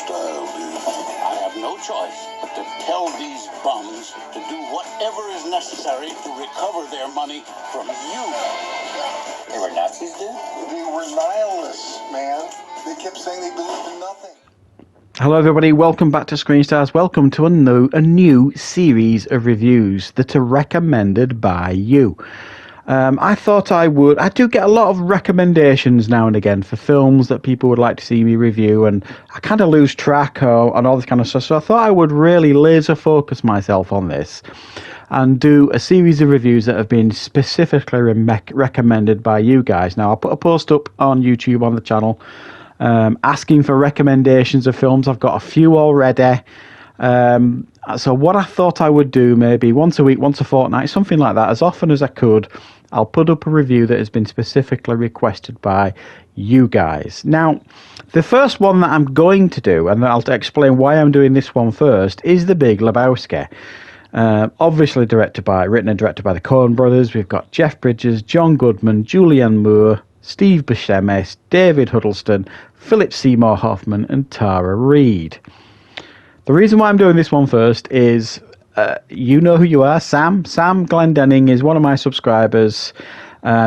style, dude. I have no choice but to tell these bums to do whatever is necessary to recover their money from you. They were Nazis, dude? They were nihilists, man. They kept saying they believed in nothing. Hello everybody, welcome back to Screen Stars. Welcome to a new series of reviews that are recommended by you. I thought I do get a lot of recommendations now and again for films that people would like to see me review, and I kind of lose track on all this kind of stuff, so I thought I would really laser focus myself on this and do a series of reviews that have been specifically recommended by you guys. Now, I'll put a post up on YouTube on the channel asking for recommendations of films. I've got a few already. So what I thought I would do, maybe once a week, once a fortnight, something like that, as often as I could, I'll put up a review that has been specifically requested by you guys. Now, the first one that I'm going to do, and I'll explain why I'm doing this one first, is The Big Lebowski. Obviously written and directed by the Coen brothers. We've got Jeff Bridges, John Goodman, Julianne Moore, Steve Buscemi, David Huddleston, Philip Seymour Hoffman, and Tara Reid. The reason why I'm doing this one first is, you know who you are, Sam. Sam Glendenning is one of my subscribers.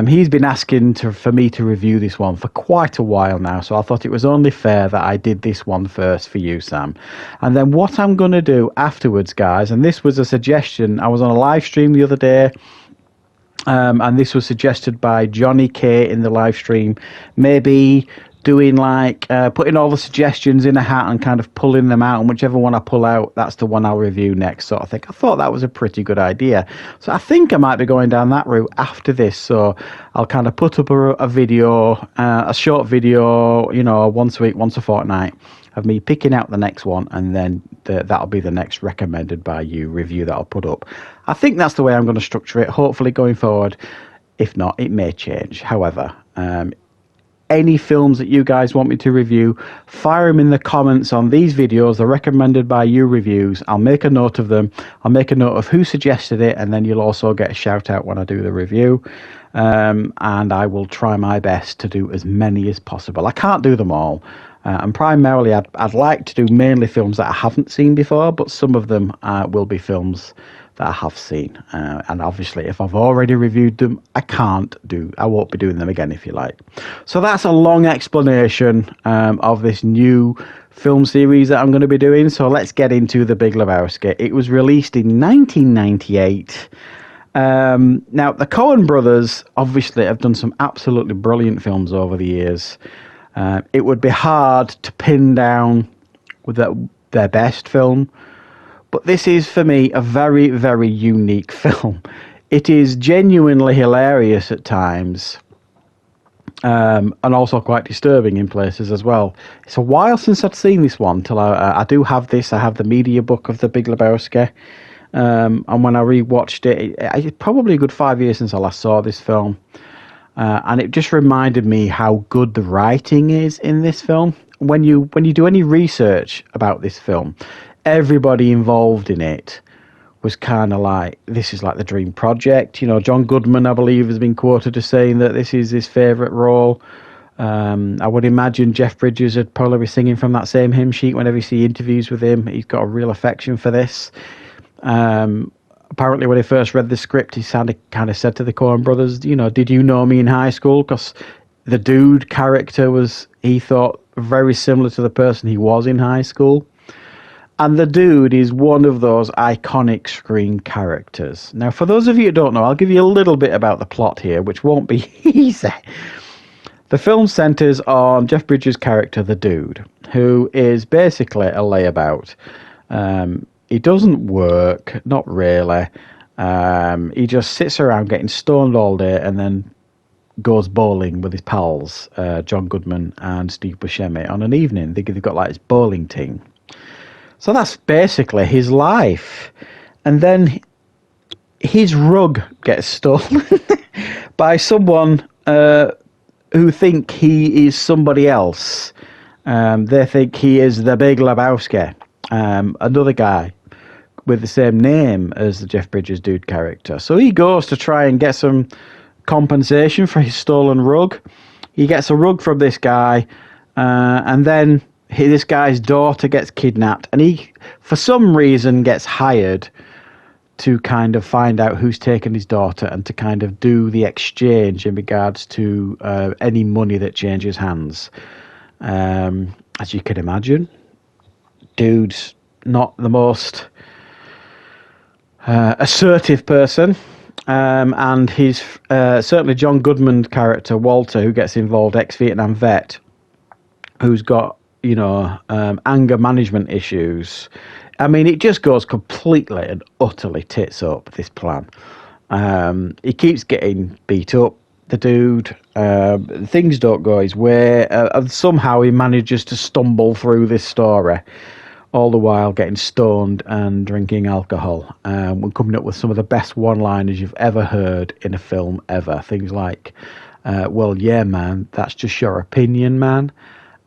He's been asking for me to review this one for quite a while now, so I thought it was only fair that I did this one first for you, Sam. And then what I'm going to do afterwards, guys, and this was a suggestion, I was on a live stream the other day, and this was suggested by Johnny K in the live stream, maybe doing like putting all the suggestions in a hat and kind of pulling them out, and whichever one I pull out, that's the one I'll review next, sort of thing. I thought that was a pretty good idea, so I think I might be going down that route after this. So I'll kind of put up a video, a short video, you know, once a week, once a fortnight, of me picking out the next one, and then that'll be the next recommended by you review that I'll put up. I think that's the way I'm going to structure it, hopefully going forward. If not, it may change. However, any films that you guys want me to review, fire them in the comments on these videos, the recommended by you reviews. I'll make a note of them. I'll make a note of who suggested it, and then you'll also get a shout out when I do the review. And I will try my best to do as many as possible. I can't do them all. And primarily, I'd like to do mainly films that I haven't seen before, but some of them will be films that I have seen. And obviously, if I've already reviewed them, I won't be doing them again, if you like. So that's a long explanation of this new film series that I'm going to be doing. So let's get into The Big Lebowski. It was released in 1998. Now, the Coen brothers obviously have done some absolutely brilliant films over the years. It would be hard to pin down with their best film, but this is, for me, a very, very unique film. It is genuinely hilarious at times, and also quite disturbing in places as well. It's a while since I'd seen this one. Till I do have this. I have the media book of The Big Lebowski, and when I rewatched it, it's probably a good 5 years since I last saw this film. And it just reminded me how good the writing is in this film. When you do any research about this film, everybody involved in it was kind of like, this is like the dream project. You know, John Goodman, I believe, has been quoted as saying that this is his favourite role. I would imagine Jeff Bridges would probably be singing from that same hymn sheet whenever you see interviews with him. He's got a real affection for this. Apparently, when he first read the script, he kind of said to the Coen brothers, you know, did you know me in high school? Because the dude character was, he thought, very similar to the person he was in high school. And the dude is one of those iconic screen characters. Now, for those of you who don't know, I'll give you a little bit about the plot here, which won't be easy. The film centres on Jeff Bridges' character, the dude, who is basically a layabout. He doesn't work, not really. He just sits around getting stoned all day and then goes bowling with his pals, John Goodman and Steve Buscemi, on an evening. They've got like this bowling team. So that's basically his life. And then his rug gets stolen by someone who think he is somebody else. They think he is the Big Lebowski, another guy with the same name as the Jeff Bridges dude character. So he goes to try and get some compensation for his stolen rug. He gets a rug from this guy, and then this guy's daughter gets kidnapped, and he, for some reason, gets hired to kind of find out who's taken his daughter and to kind of do the exchange in regards to any money that changes hands. As you can imagine, dude's not the most assertive person. And he's certainly John Goodman's character, Walter, who gets involved, ex-Vietnam vet, who's got, anger management issues. I mean, it just goes completely and utterly tits up, this plan. He keeps getting beat up, the dude. Things don't go his way. And somehow he manages to stumble through this story, all the while getting stoned and drinking alcohol. We're coming up with some of the best one-liners you've ever heard in a film ever. Things like, well, yeah, man, that's just your opinion, man.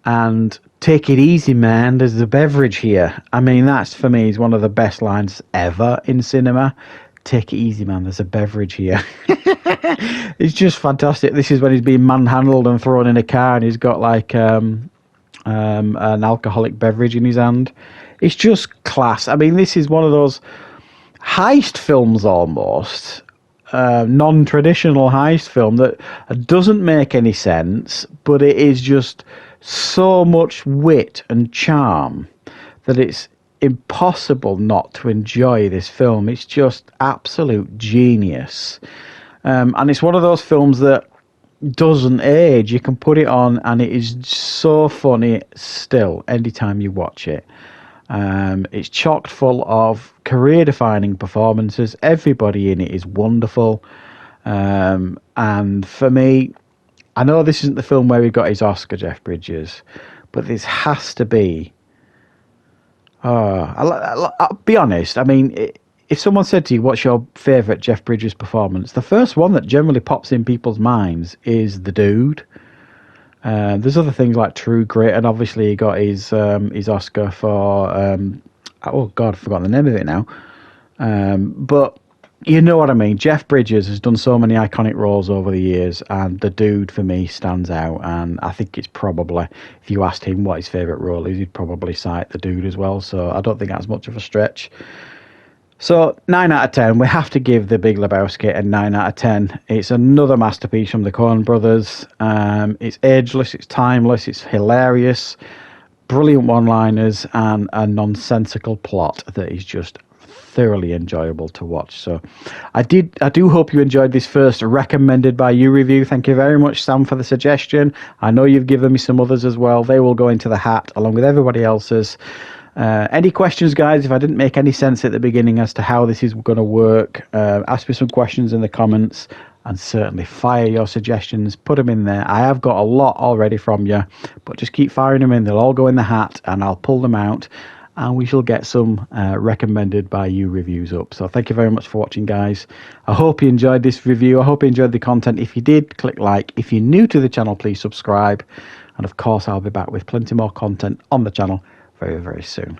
And take it easy, man, there's a beverage here. I mean, that's, for me, is one of the best lines ever in cinema. Take it easy, man, there's a beverage here. It's just fantastic. This is when he's being manhandled and thrown in a car, and he's got like an alcoholic beverage in his hand. It's just class. I mean, this is one of those heist films almost, non-traditional heist film that doesn't make any sense, but it is just so much wit and charm that it's impossible not to enjoy this film. It's just absolute genius. And it's one of those films that doesn't age. You can put it on and it is so funny still anytime you watch it. It's chock full of career-defining performances. Everybody in it is wonderful. And for me, I know this isn't the film where he got his Oscar, Jeff Bridges, but this has to be... I'll be honest. I mean, if someone said to you, what's your favourite Jeff Bridges performance? The first one that generally pops in people's minds is The Dude. There's other things like True Grit, and obviously he got his Oscar for... oh, God, I've forgotten the name of it now. But you know what I mean. Jeff Bridges has done so many iconic roles over the years, and The Dude, for me, stands out. And I think it's probably, if you asked him what his favourite role is, he'd probably cite The Dude as well. So I don't think that's much of a stretch. So 9 out of 10. We have to give The Big Lebowski a 9 out of 10. It's another masterpiece from the Coen brothers. It's ageless, it's timeless, it's hilarious, brilliant one-liners, and a nonsensical plot that is just thoroughly enjoyable to watch. So I do hope you enjoyed this first recommended by you review. Thank you very much, Sam, for the suggestion. I know you've given me some others as well. They will go into the hat along with everybody else's. Any questions, guys? If I didn't make any sense at the beginning as to how this is going to work, ask me some questions in the comments, and certainly fire your suggestions. Put them in there. I have got a lot already from you, but just keep firing them in. They'll all go in the hat, and I'll pull them out, and we shall get some recommended by you reviews up. So thank you very much for watching, guys. I hope you enjoyed this review. I hope you enjoyed the content. If you did, click like. If you're new to the channel, please subscribe. And of course, I'll be back with plenty more content on the channel very, very soon.